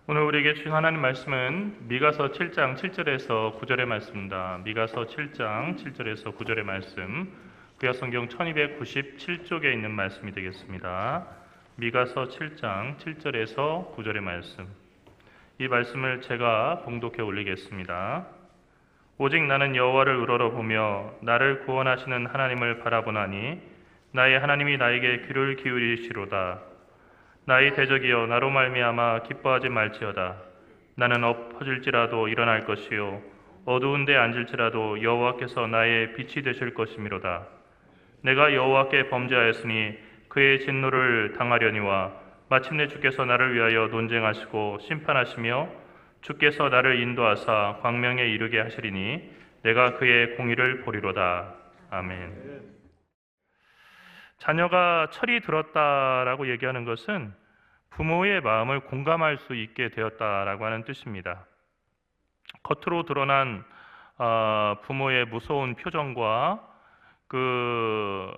오늘 우리에게 주신 하나님 말씀은 미가서 7장 7절에서 9절의 말씀입니다. 미가서 7장 7절에서 구절의 말씀, 구약성경 1297쪽에 있는 말씀이 되겠습니다. 미가서 7장 7절에서 9절의 말씀, 이 말씀을 제가 봉독해 올리겠습니다. 오직 나는 여호와를 우러러보며 나를 구원하시는 하나님을 바라보나니 나의 하나님이 나에게 귀를 기울이시로다. 나의 대적이여 나로 말미암아 기뻐하지 말지어다. 나는 엎어질지라도 일어날 것이요 어두운 데 앉을지라도 여호와께서 나의 빛이 되실 것이미로다. 내가 여호와께 범죄하였으니 그의 진노를 당하려니와 마침내 주께서 나를 위하여 논쟁하시고 심판하시며 주께서 나를 인도하사 광명에 이르게 하시리니 내가 그의 공의를 보리로다. 아멘. 자녀가 철이 들었다라고 얘기하는 것은 부모의 마음을 공감할 수 있게 되었다라고 하는 뜻입니다. 겉으로 드러난 부모의 무서운 표정과 그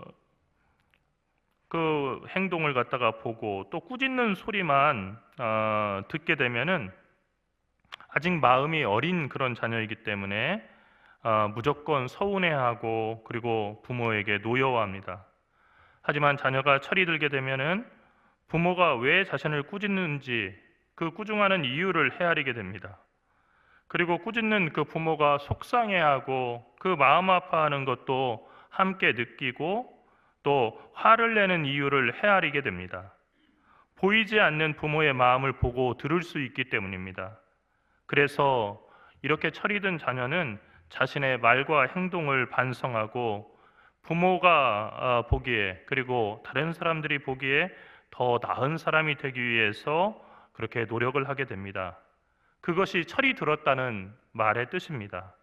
행동을 갖다가 보고 또 꾸짖는 소리만 듣게 되면은 아직 마음이 어린 그런 자녀이기 때문에 무조건 서운해하고 그리고 부모에게 노여워합니다. 하지만 자녀가 철이 들게 되면은 부모가 왜 자신을 꾸짖는지 그 꾸중하는 이유를 헤아리게 됩니다. 그리고 꾸짖는 그 부모가 속상해하고 그 마음 아파하는 것도 함께 느끼고 또 화를 내는 이유를 헤아리게 됩니다. 보이지 않는 부모의 마음을 보고 들을 수 있기 때문입니다. 그래서 이렇게 철이 든 자녀는 자신의 말과 행동을 반성하고 부모가 보기에 그리고 다른 사람들이 보기에 더 나은 사람이 되기 위해서 그렇게 노력을 하게 됩니다. 그것이 철이 들었다는 말의 뜻입니다.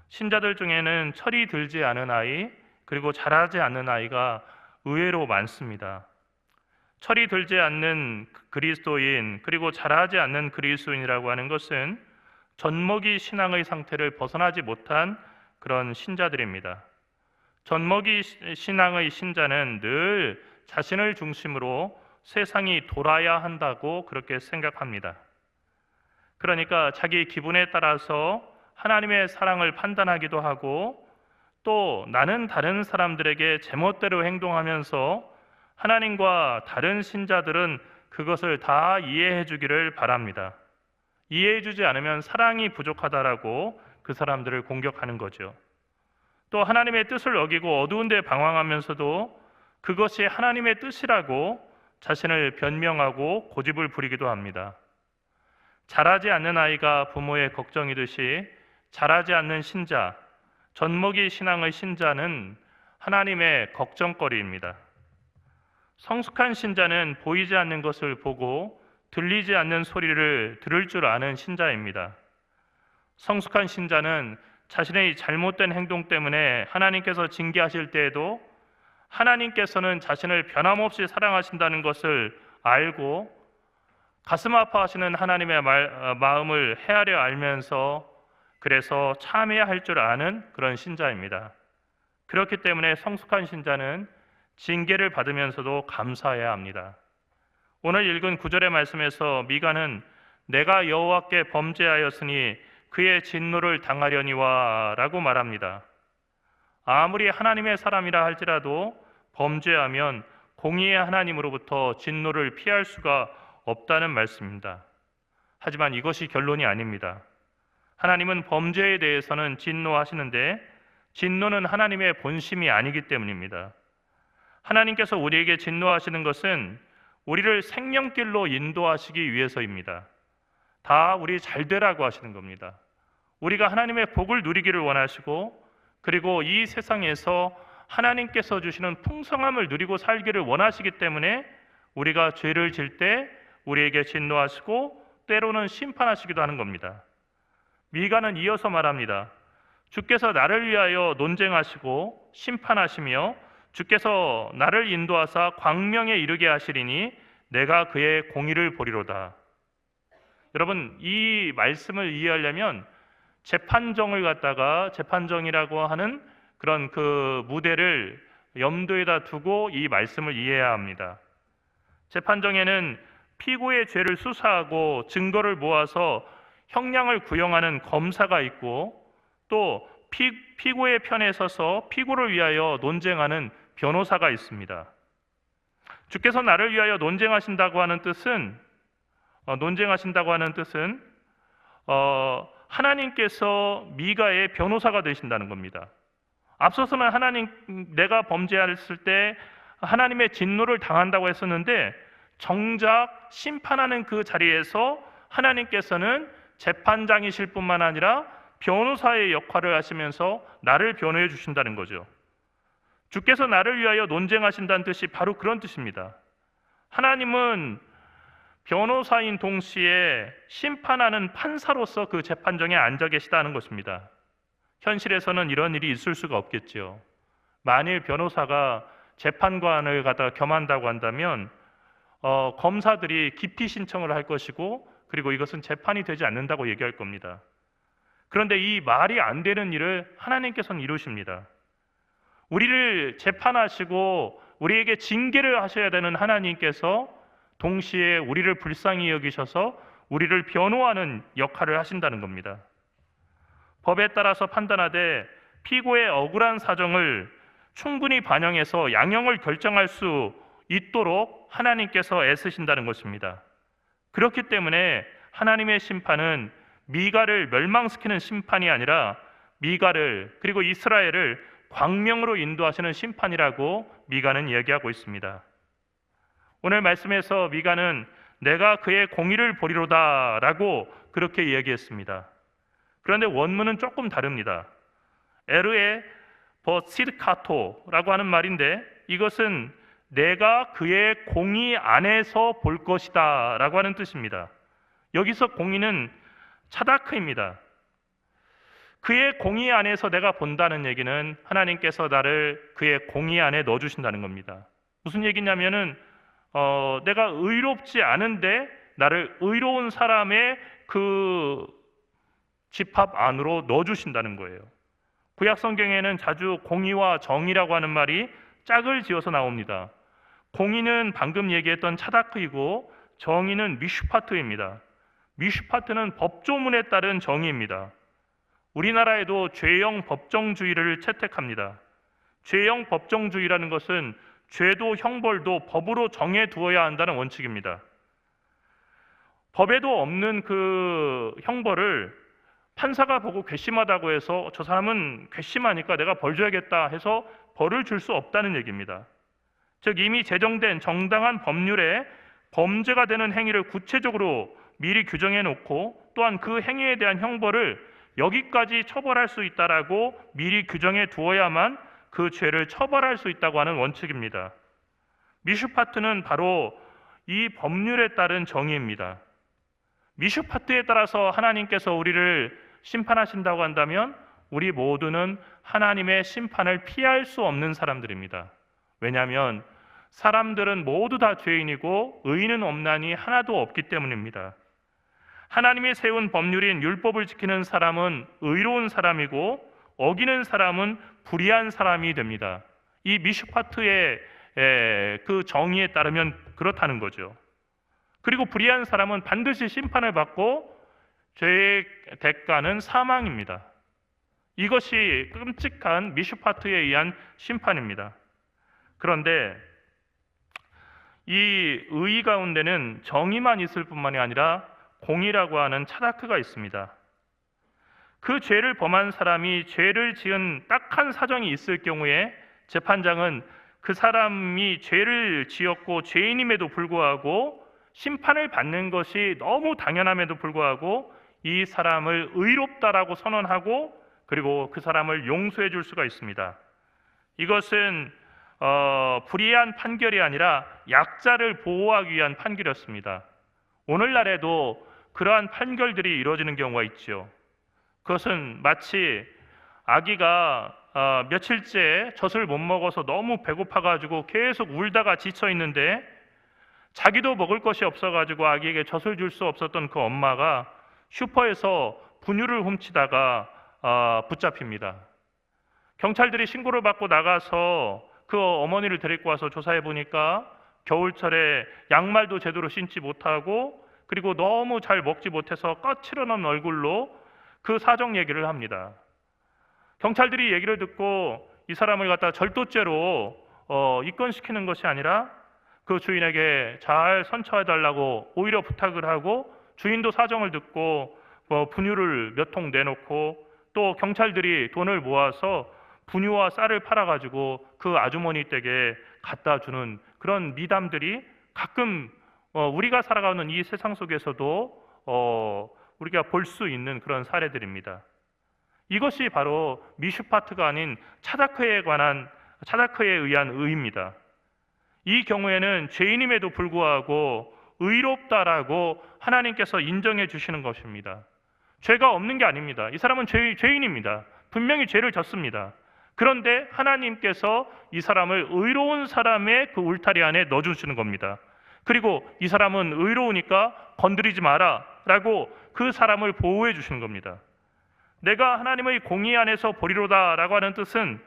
신자들 중에는 철이 들지 않은 아이 그리고 자라지 않는 아이가 의외로 많습니다. 철이 들지 않는 그리스도인 그리고 자라지 않는 그리스도인이라고 하는 것은 젖먹이 신앙의 상태를 벗어나지 못한 그런 신자들입니다. 젖먹이 신앙의 신자는 늘 자신을 중심으로 세상이 돌아야 한다고 그렇게 생각합니다. 그러니까 자기 기분에 따라서 하나님의 사랑을 판단하기도 하고 또 나는 다른 사람들에게 제멋대로 행동하면서 하나님과 다른 신자들은 그것을 다 이해해 주기를 바랍니다. 이해해 주지 않으면 사랑이 부족하다라고 그 사람들을 공격하는 거죠. 또 하나님의 뜻을 어기고 어두운 데 방황하면서도 그것이 하나님의 뜻이라고 자신을 변명하고 고집을 부리기도 합니다. 자라지 않는 아이가 부모의 걱정이듯이 자라지 않는 신자, 젖먹이 신앙의 신자는 하나님의 걱정거리입니다. 성숙한 신자는 보이지 않는 것을 보고 들리지 않는 소리를 들을 줄 아는 신자입니다. 성숙한 신자는 자신의 잘못된 행동 때문에 하나님께서 징계하실 때에도 하나님께서는 자신을 변함없이 사랑하신다는 것을 알고 가슴 아파하시는 하나님의 마음을 헤아려 알면서 그래서 참해야 할 줄 아는 그런 신자입니다. 그렇기 때문에 성숙한 신자는 징계를 받으면서도 감사해야 합니다. 오늘 읽은 9절의 말씀에서 미가는 내가 여호와께 범죄하였으니 그의 진노를 당하려니와 라고 말합니다. 아무리 하나님의 사람이라 할지라도 범죄하면 공의의 하나님으로부터 진노를 피할 수가 없다는 말씀입니다. 하지만 이것이 결론이 아닙니다. 하나님은 범죄에 대해서는 진노하시는데 진노는 하나님의 본심이 아니기 때문입니다. 하나님께서 우리에게 진노하시는 것은 우리를 생명길로 인도하시기 위해서입니다. 다 우리 잘 되라고 하시는 겁니다. 우리가 하나님의 복을 누리기를 원하시고 그리고 이 세상에서 하나님께서 주시는 풍성함을 누리고 살기를 원하시기 때문에 우리가 죄를 질 때 우리에게 진노하시고 때로는 심판하시기도 하는 겁니다. 미가는 이어서 말합니다. 주께서 나를 위하여 논쟁하시고 심판하시며 주께서 나를 인도하사 광명에 이르게 하시리니 내가 그의 공의를 보리로다. 여러분, 이 말씀을 이해하려면 재판정을 갖다가 재판정이라고 하는 그런 그 무대를 염두에다 두고 이 말씀을 이해해야 합니다. 재판정에는 피고의 죄를 수사하고 증거를 모아서 형량을 구형하는 검사가 있고, 또 피고의 편에 서서 피고를 위하여 논쟁하는 변호사가 있습니다. 주께서 나를 위하여 논쟁하신다고 하는 뜻은 하나님께서 미가의 변호사가 되신다는 겁니다. 앞서서는 내가 범죄했을 때 하나님의 진노를 당한다고 했었는데, 정작 심판하는 그 자리에서 하나님께서는 재판장이실 뿐만 아니라 변호사의 역할을 하시면서 나를 변호해 주신다는 거죠. 주께서 나를 위하여 논쟁하신다는 뜻이 바로 그런 뜻입니다. 하나님은 변호사인 동시에 심판하는 판사로서 그 재판정에 앉아 계시다는 것입니다. 현실에서는 이런 일이 있을 수가 없겠죠. 만일 변호사가 재판관을 갖다가 겸한다고 한다면 검사들이 기피 신청을 할 것이고, 그리고 이것은 재판이 되지 않는다고 얘기할 겁니다. 그런데 이 말이 안 되는 일을 하나님께서는 이루십니다. 우리를 재판하시고 우리에게 징계를 하셔야 되는 하나님께서 동시에 우리를 불쌍히 여기셔서 우리를 변호하는 역할을 하신다는 겁니다. 법에 따라서 판단하되 피고의 억울한 사정을 충분히 반영해서 양형을 결정할 수 있도록 하나님께서 애쓰신다는 것입니다. 그렇기 때문에 하나님의 심판은 미가를 멸망시키는 심판이 아니라 미가를, 그리고 이스라엘을 광명으로 인도하시는 심판이라고 미가는 이야기하고 있습니다. 오늘 말씀에서 미가는 내가 그의 공의를 보리로다 라고 그렇게 이야기했습니다. 그런데 원문은 조금 다릅니다. 에르에 버시드카토라고 하는 말인데, 이것은 내가 그의 공의 안에서 볼 것이다 라고 하는 뜻입니다. 여기서 공의는 차다크입니다. 그의 공의 안에서 내가 본다는 얘기는 하나님께서 나를 그의 공의 안에 넣어주신다는 겁니다. 무슨 얘기냐면은 내가 의롭지 않은데 나를 의로운 사람의 그 집합 안으로 넣어주신다는 거예요. 구약 성경에는 자주 공의와 정의라고 하는 말이 짝을 지어서 나옵니다. 공의는 방금 얘기했던 차다크이고, 정의는 미슈파트입니다. 미슈파트는 법조문에 따른 정의입니다. 우리나라에도 죄형 법정주의를 채택합니다. 죄형 법정주의라는 것은 죄도 형벌도 법으로 정해두어야 한다는 원칙입니다. 법에도 없는 그 형벌을 판사가 보고 괘씸하다고 해서 저 사람은 괘씸하니까 내가 벌 줘야겠다 해서 벌을 줄 수 없다는 얘기입니다. 즉 이미 제정된 정당한 법률에 범죄가 되는 행위를 구체적으로 미리 규정해 놓고, 또한 그 행위에 대한 형벌을 여기까지 처벌할 수 있다라고 미리 규정해 두어야만 그 죄를 처벌할 수 있다고 하는 원칙입니다. 미슈파트는 바로 이 법률에 따른 정의입니다. 미슈파트에 따라서 하나님께서 우리를 심판하신다고 한다면 우리 모두는 하나님의 심판을 피할 수 없는 사람들입니다. 왜냐하면 사람들은 모두 다 죄인이고 의인은 없나니 하나도 없기 때문입니다. 하나님이 세운 법률인 율법을 지키는 사람은 의로운 사람이고, 어기는 사람은 불의한 사람이 됩니다. 이 미슈파트의 그 정의에 따르면 그렇다는 거죠. 그리고 불의한 사람은 반드시 심판을 받고 죄의 대가는 사망입니다. 이것이 끔찍한 미슈파트에 의한 심판입니다. 그런데 이 의의 가운데는 정의만 있을 뿐만이 아니라 공의라고 하는 차다크가 있습니다. 그 죄를 범한 사람이 죄를 지은 딱한 사정이 있을 경우에 재판장은 그 사람이 죄를 지었고 죄인임에도 불구하고 심판을 받는 것이 너무 당연함에도 불구하고 이 사람을 의롭다라고 선언하고, 그리고 그 사람을 용서해 줄 수가 있습니다. 이것은 불의한 판결이 아니라 약자를 보호하기 위한 판결이었습니다. 오늘날에도 그러한 판결들이 이루어지는 경우가 있죠. 그것은 마치 아기가 며칠째 젖을 못 먹어서 너무 배고파가지고 계속 울다가 지쳐 있는데, 자기도 먹을 것이 없어가지고 아기에게 젖을 줄 수 없었던 그 엄마가 슈퍼에서 분유를 훔치다가 붙잡힙니다. 경찰들이 신고를 받고 나가서 그 어머니를 데리고 와서 조사해 보니까 겨울철에 양말도 제대로 신지 못하고 그리고 너무 잘 먹지 못해서 까칠한 얼굴로 그 사정 얘기를 합니다. 경찰들이 얘기를 듣고 이 사람을 갖다 절도죄로 입건시키는 것이 아니라 그 주인에게 잘 선처해달라고 오히려 부탁을 하고 주인도 사정을 듣고 분유를 몇 통 내놓고 또 경찰들이 돈을 모아서 분유와 쌀을 팔아가지고 그 아주머니 댁에 갖다 주는 그런 미담들이 가끔 우리가 살아가는 이 세상 속에서도 우리가 볼 수 있는 그런 사례들입니다. 이것이 바로 미슈파트가 아닌 차다크에 의한 의입니다. 이 경우에는 죄인임에도 불구하고 의롭다라고 하나님께서 인정해 주시는 것입니다. 죄가 없는 게 아닙니다. 이 사람은 죄인입니다. 분명히 죄를 졌습니다. 그런데 하나님께서 이 사람을 의로운 사람의 그 울타리 안에 넣어주시는 겁니다. 그리고 이 사람은 의로우니까 건드리지 마라 라고 그 사람을 보호해 주시는 겁니다. 내가 하나님의 공의 안에서 보리로다 라고 하는 뜻은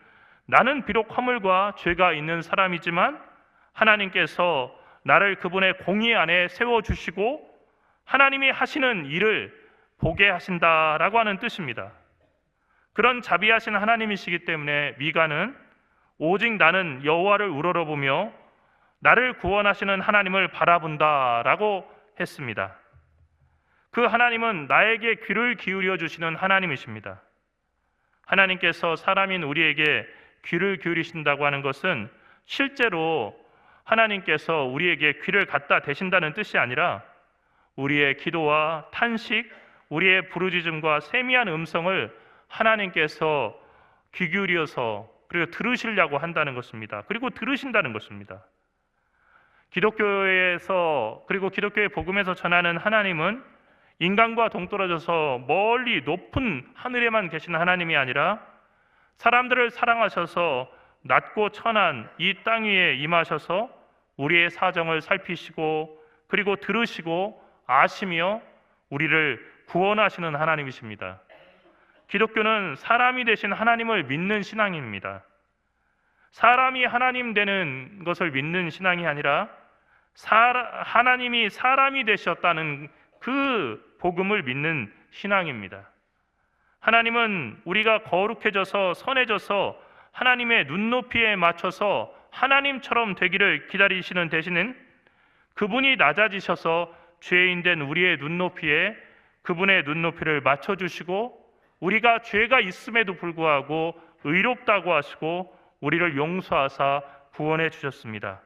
나는 비록 허물과 죄가 있는 사람이지만 하나님께서 나를 그분의 공의 안에 세워주시고 하나님이 하시는 일을 보게 하신다라고 하는 뜻입니다. 그런 자비하신 하나님이시기 때문에 미가는 오직 나는 여호와를 우러러보며 나를 구원하시는 하나님을 바라본다라고 했습니다. 그 하나님은 나에게 귀를 기울여 주시는 하나님이십니다. 하나님께서 사람인 우리에게 귀를 기울이신다고 하는 것은 실제로 하나님께서 우리에게 귀를 갖다 대신다는 뜻이 아니라 우리의 기도와 탄식, 우리의 부르짖음과 세미한 음성을 하나님께서 귀 기울여서 그리고 들으시려고 한다는 것입니다. 그리고 들으신다는 것입니다. 기독교에서 그리고 기독교의 복음에서 전하는 하나님은 인간과 동떨어져서 멀리 높은 하늘에만 계신 하나님이 아니라 사람들을 사랑하셔서 낮고 천한 이 땅 위에 임하셔서 우리의 사정을 살피시고 그리고 들으시고 아시며 우리를 구원하시는 하나님이십니다. 기독교는 사람이 되신 하나님을 믿는 신앙입니다. 사람이 하나님 되는 것을 믿는 신앙이 아니라 하나님이 사람이 되셨다는 그 복음을 믿는 신앙입니다. 하나님은 우리가 거룩해져서 선해져서 하나님의 눈높이에 맞춰서 하나님처럼 되기를 기다리시는 대신에 그분이 낮아지셔서 죄인된 우리의 눈높이에 그분의 눈높이를 맞춰주시고 우리가 죄가 있음에도 불구하고 의롭다고 하시고 우리를 용서하사 구원해 주셨습니다.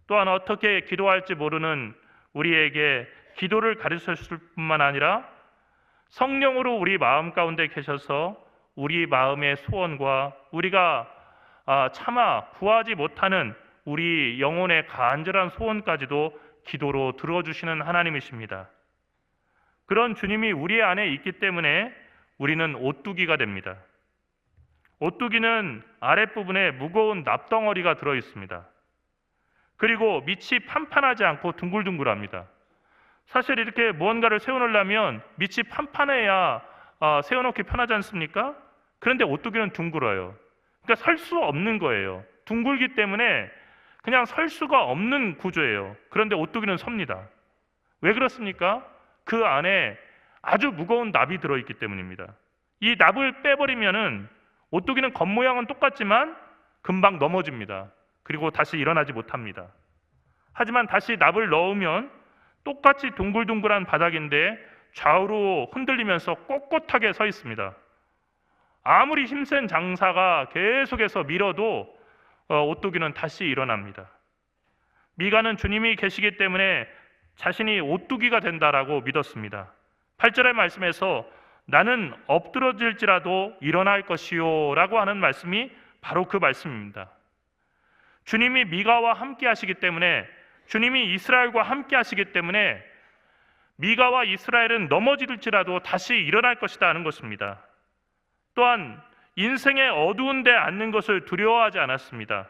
또한 어떻게 기도할지 모르는 우리에게 기도를 가르쳤을 뿐만 아니라 성령으로 우리 마음 가운데 계셔서 우리 마음의 소원과 우리가 차마 구하지 못하는 우리 영혼의 간절한 소원까지도 기도로 들어주시는 하나님이십니다. 그런 주님이 우리 안에 있기 때문에 우리는 오뚜기가 됩니다. 오뚜기는 아랫부분에 무거운 납덩어리가 들어있습니다. 그리고 밑이 판판하지 않고 둥글둥글합니다. 사실 이렇게 무언가를 세워놓으려면 밑이 판판해야 세워놓기 편하지 않습니까? 그런데 오뚜기는 둥글어요. 그러니까 설 수 없는 거예요. 둥글기 때문에 그냥 설 수가 없는 구조예요. 그런데 오뚜기는 섭니다. 왜 그렇습니까? 그 안에 아주 무거운 납이 들어있기 때문입니다. 이 납을 빼버리면은 오뚜기는 겉모양은 똑같지만 금방 넘어집니다. 그리고 다시 일어나지 못합니다. 하지만 다시 납을 넣으면 똑같이 둥글둥글한 바닥인데 좌우로 흔들리면서 꼿꼿하게 서 있습니다. 아무리 힘센 장사가 계속해서 밀어도 오뚜기는 다시 일어납니다. 미가는 주님이 계시기 때문에 자신이 오뚜기가 된다라고 믿었습니다. 8절의 말씀에서 나는 엎드러질지라도 일어날 것이요 라고 하는 말씀이 바로 그 말씀입니다. 주님이 미가와 함께 하시기 때문에 주님이 이스라엘과 함께 하시기 때문에 미가와 이스라엘은 넘어질지라도 다시 일어날 것이다 하는 것입니다. 또한 인생의 어두운 데 앉는 것을 두려워하지 않았습니다.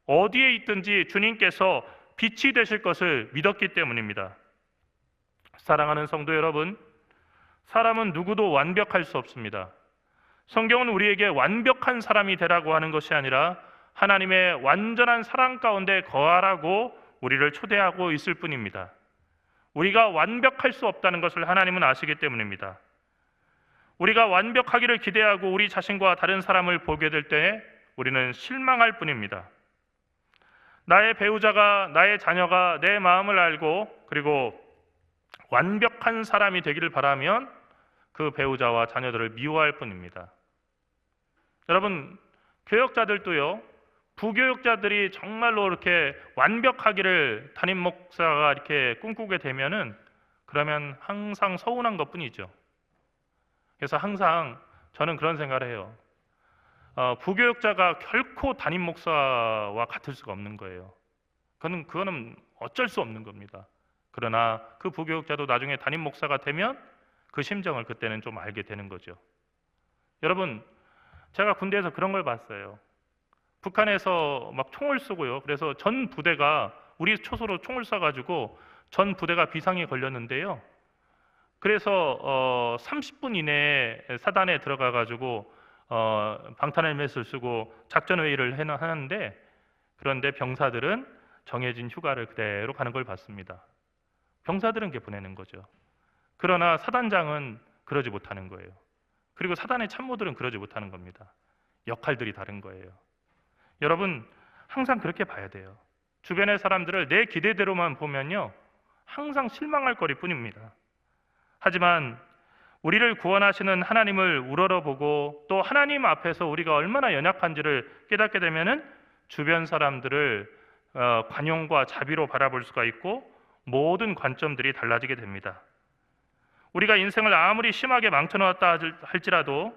어디에 있든지 주님께서 빛이 되실 것을 믿었기 때문입니다. 사랑하는 성도 여러분, 사람은 누구도 완벽할 수 없습니다. 성경은 우리에게 완벽한 사람이 되라고 하는 것이 아니라 하나님의 완전한 사랑 가운데 거하라고 우리를 초대하고 있을 뿐입니다. 우리가 완벽할 수 없다는 것을 하나님은 아시기 때문입니다. 우리가 완벽하기를 기대하고 우리 자신과 다른 사람을 보게 될 때 우리는 실망할 뿐입니다. 나의 배우자가, 나의 자녀가 내 마음을 알고 그리고 완벽한 사람이 되기를 바라면 그 배우자와 자녀들을 미워할 뿐입니다. 여러분, 교역자들도요, 부교역자들이 정말로 이렇게 완벽하기를 담임 목사가 이렇게 꿈꾸게 되면은 그러면 항상 서운한 것뿐이죠. 그래서 항상 저는 그런 생각을 해요. 부교역자가 결코 담임 목사와 같을 수가 없는 거예요. 그거는 어쩔 수 없는 겁니다. 그러나 그 부교역자도 나중에 담임 목사가 되면 그 심정을 그때는 좀 알게 되는 거죠. 여러분, 제가 군대에서 그런 걸 봤어요. 북한에서 막 총을 쏘고요. 그래서 전 부대가 우리 초소로 총을 쏴가지고 전 부대가 비상에 걸렸는데요. 그래서 30분 이내에 사단에 들어가가지고 방탄헬멧을 쓰고 작전 회의를 하는데, 그런데 병사들은 정해진 휴가를 그대로 가는 걸 봤습니다. 병사들은 그렇게 보내는 거죠. 그러나 사단장은 그러지 못하는 거예요. 그리고 사단의 참모들은 그러지 못하는 겁니다. 역할들이 다른 거예요. 여러분, 항상 그렇게 봐야 돼요. 주변의 사람들을 내 기대대로만 보면요, 항상 실망할 거리뿐입니다. 하지만 우리를 구원하시는 하나님을 우러러보고 또 하나님 앞에서 우리가 얼마나 연약한지를 깨닫게 되면은 주변 사람들을 관용과 자비로 바라볼 수가 있고 모든 관점들이 달라지게 됩니다. 우리가 인생을 아무리 심하게 망쳐놓았다 할지라도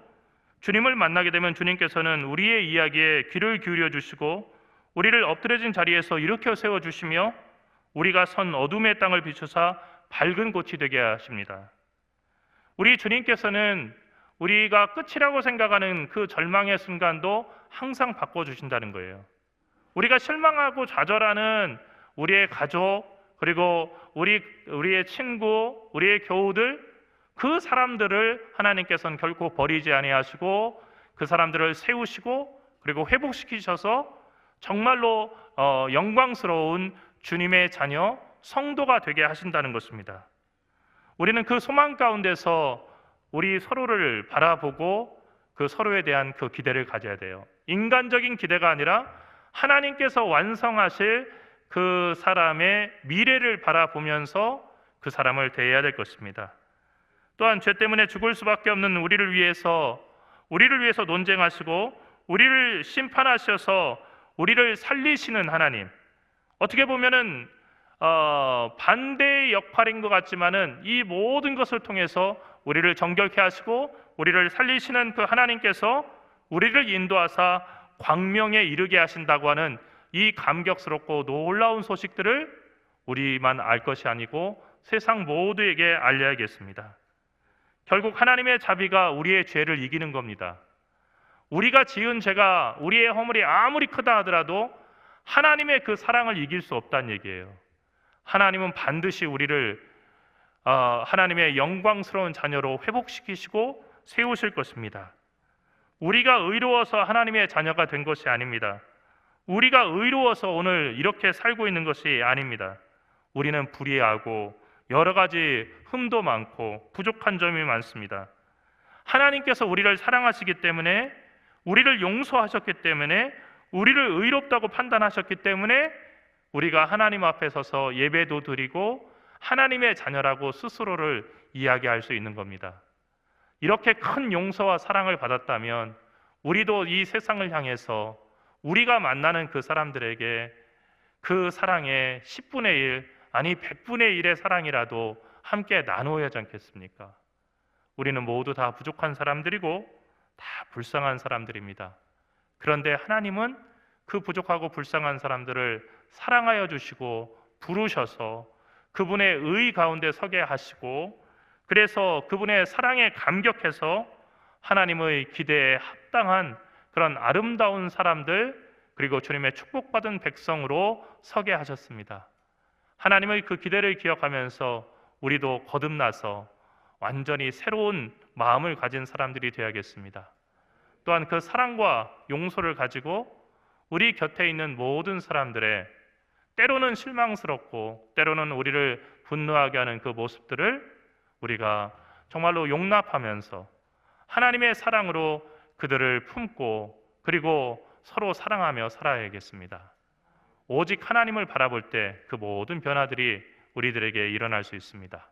주님을 만나게 되면 주님께서는 우리의 이야기에 귀를 기울여 주시고 우리를 엎드려진 자리에서 일으켜 세워주시며 우리가 선 어둠의 땅을 비추사 밝은 꽃이 되게 하십니다. 우리 주님께서는 우리가 끝이라고 생각하는 그 절망의 순간도 항상 바꿔주신다는 거예요. 우리가 실망하고 좌절하는 우리의 가족, 그리고 우리의 친구, 우리의 교우들, 그 사람들을 하나님께서는 결코 버리지 아니하시고 그 사람들을 세우시고 그리고 회복시키셔서 정말로 영광스러운 주님의 자녀, 성도가 되게 하신다는 것입니다. 우리는 그 소망 가운데서 우리 서로를 바라보고 그 서로에 대한 그 기대를 가져야 돼요. 인간적인 기대가 아니라 하나님께서 완성하실 그 사람의 미래를 바라보면서 그 사람을 대해야 될 것입니다. 또한 죄 때문에 죽을 수밖에 없는 우리를 위해서 논쟁하시고 우리를 심판하셔서 우리를 살리시는 하나님, 어떻게 보면은 반대의 역할인 것 같지만은 이 모든 것을 통해서 우리를 정결케 하시고 우리를 살리시는 그 하나님께서 우리를 인도하사 광명에 이르게 하신다고 하는 이 감격스럽고 놀라운 소식들을 우리만 알 것이 아니고 세상 모두에게 알려야겠습니다. 결국 하나님의 자비가 우리의 죄를 이기는 겁니다. 우리가 지은 죄가, 우리의 허물이 아무리 크다 하더라도 하나님의 그 사랑을 이길 수 없다는 얘기예요. 하나님은 반드시 우리를 하나님의 영광스러운 자녀로 회복시키시고 세우실 것입니다. 우리가 의로워서 하나님의 자녀가 된 것이 아닙니다. 우리가 의로워서 오늘 이렇게 살고 있는 것이 아닙니다. 우리는 불의하고 여러 가지 흠도 많고 부족한 점이 많습니다. 하나님께서 우리를 사랑하시기 때문에, 우리를 용서하셨기 때문에, 우리를 의롭다고 판단하셨기 때문에 우리가 하나님 앞에 서서 예배도 드리고 하나님의 자녀라고 스스로를 이야기할 수 있는 겁니다. 이렇게 큰 용서와 사랑을 받았다면 우리도 이 세상을 향해서 우리가 만나는 그 사람들에게 그 사랑의 10분의 1, 아니 100분의 1의 사랑이라도 함께 나누어야 하지 않겠습니까? 우리는 모두 다 부족한 사람들이고 다 불쌍한 사람들입니다. 그런데 하나님은 그 부족하고 불쌍한 사람들을 사랑하여 주시고 부르셔서 그분의 의 가운데 서게 하시고, 그래서 그분의 사랑에 감격해서 하나님의 기대에 합당한 그런 아름다운 사람들, 그리고 주님의 축복받은 백성으로 서게 하셨습니다. 하나님의 그 기대를 기억하면서 우리도 거듭나서 완전히 새로운 마음을 가진 사람들이 되어야겠습니다. 또한 그 사랑과 용서를 가지고 우리 곁에 있는 모든 사람들의 때로는 실망스럽고 때로는 우리를 분노하게 하는 그 모습들을 우리가 정말로 용납하면서 하나님의 사랑으로 그들을 품고 그리고 서로 사랑하며 살아야겠습니다. 오직 하나님을 바라볼 때 그 모든 변화들이 우리들에게 일어날 수 있습니다.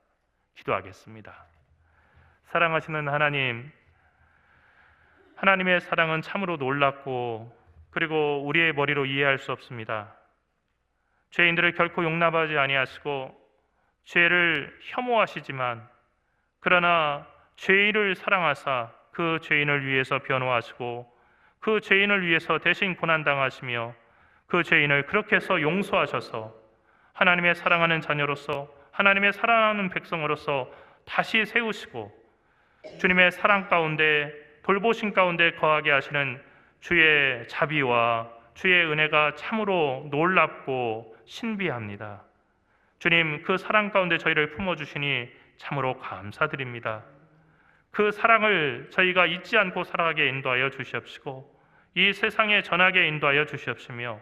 기도하겠습니다. 사랑하시는 하나님, 하나님의 사랑은 참으로 놀랍고 그리고 우리의 머리로 이해할 수 없습니다. 죄인들을 결코 용납하지 아니하시고 죄를 혐오하시지만 그러나 죄인을 사랑하사 그 죄인을 위해서 변호하시고 그 죄인을 위해서 대신 고난당하시며 그 죄인을 그렇게 해서 용서하셔서 하나님의 사랑하는 자녀로서 하나님의 사랑하는 백성으로서 다시 세우시고 주님의 사랑 가운데 돌보심 가운데 거하게 하시는 주의 자비와 주의 은혜가 참으로 놀랍고 신비합니다. 주님, 그 사랑 가운데 저희를 품어주시니 참으로 감사드립니다. 그 사랑을 저희가 잊지 않고 살아가게 인도하여 주시옵시고 이 세상에 전하게 인도하여 주시옵시며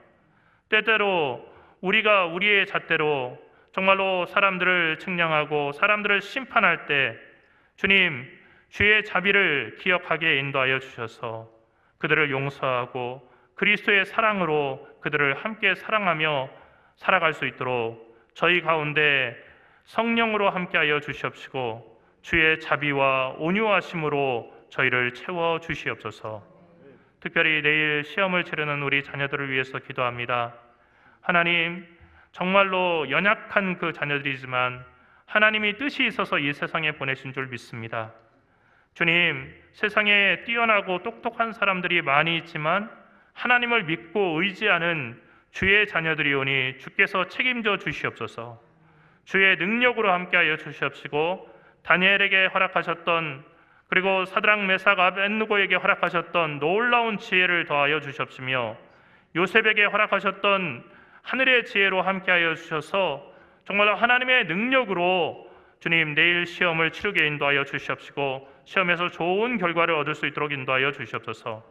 때때로 우리가 우리의 잣대로 정말로 사람들을 측량하고 사람들을 심판할 때 주님, 주의 자비를 기억하게 인도하여 주셔서 그들을 용서하고 그리스도의 사랑으로 그들을 함께 사랑하며 살아갈 수 있도록 저희 가운데 성령으로 함께하여 주시옵시고 주의 자비와 온유하심으로 저희를 채워 주시옵소서. 특별히 내일 시험을 치르는 우리 자녀들을 위해서 기도합니다. 하나님, 정말로 연약한 그 자녀들이지만 하나님이 뜻이 있어서 이 세상에 보내신 줄 믿습니다. 주님, 세상에 뛰어나고 똑똑한 사람들이 많이 있지만 하나님을 믿고 의지하는 주의 자녀들이오니 주께서 책임져 주시옵소서. 주의 능력으로 함께하여 주시옵시고 다니엘에게 허락하셨던 그리고 사드락 메삭 아벳느고에게 허락하셨던 놀라운 지혜를 더하여 주시옵시며 요셉에게 허락하셨던 하늘의 지혜로 함께하여 주셔서 정말로 하나님의 능력으로 주님 내일 시험을 치르게 인도하여 주시옵시고 시험에서 좋은 결과를 얻을 수 있도록 인도하여 주시옵소서.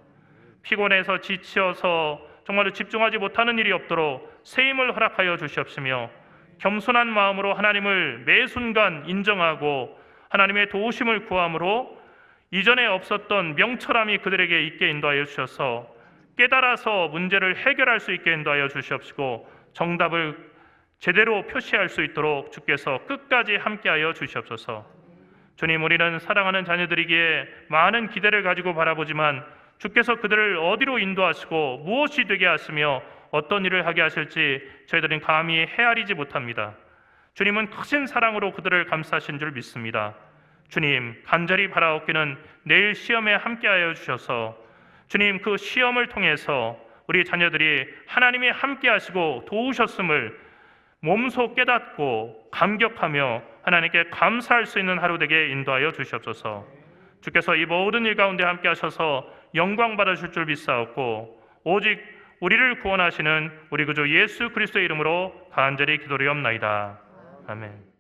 피곤해서 지치어서 정말로 집중하지 못하는 일이 없도록 새 힘을 허락하여 주시옵시며 겸손한 마음으로 하나님을 매 순간 인정하고 하나님의 도우심을 구함으로 이전에 없었던 명철함이 그들에게 있게 인도하여 주셔서 깨달아서 문제를 해결할 수 있게 인도하여 주시옵시고 정답을 제대로 표시할 수 있도록 주께서 끝까지 함께하여 주시옵소서. 주님, 우리는 사랑하는 자녀들이기에 많은 기대를 가지고 바라보지만 주께서 그들을 어디로 인도하시고 무엇이 되게 하시며 어떤 일을 하게 하실지 저희들은 감히 헤아리지 못합니다. 주님은 크신 사랑으로 그들을 감싸신 줄 믿습니다. 주님, 간절히 바라옵기는 내일 시험에 함께하여 주셔서 주님, 그 시험을 통해서 우리 자녀들이 하나님이 함께하시고 도우셨음을 몸소 깨닫고 감격하며 하나님께 감사할 수 있는 하루 되게 인도하여 주시옵소서. 주께서 이 모든 일 가운데 함께하셔서 영광 받으실 줄 믿사옵고 오직 우리를 구원하시는 우리 구주 예수 그리스도의 이름으로 간절히 기도리옵나이다. 아멘.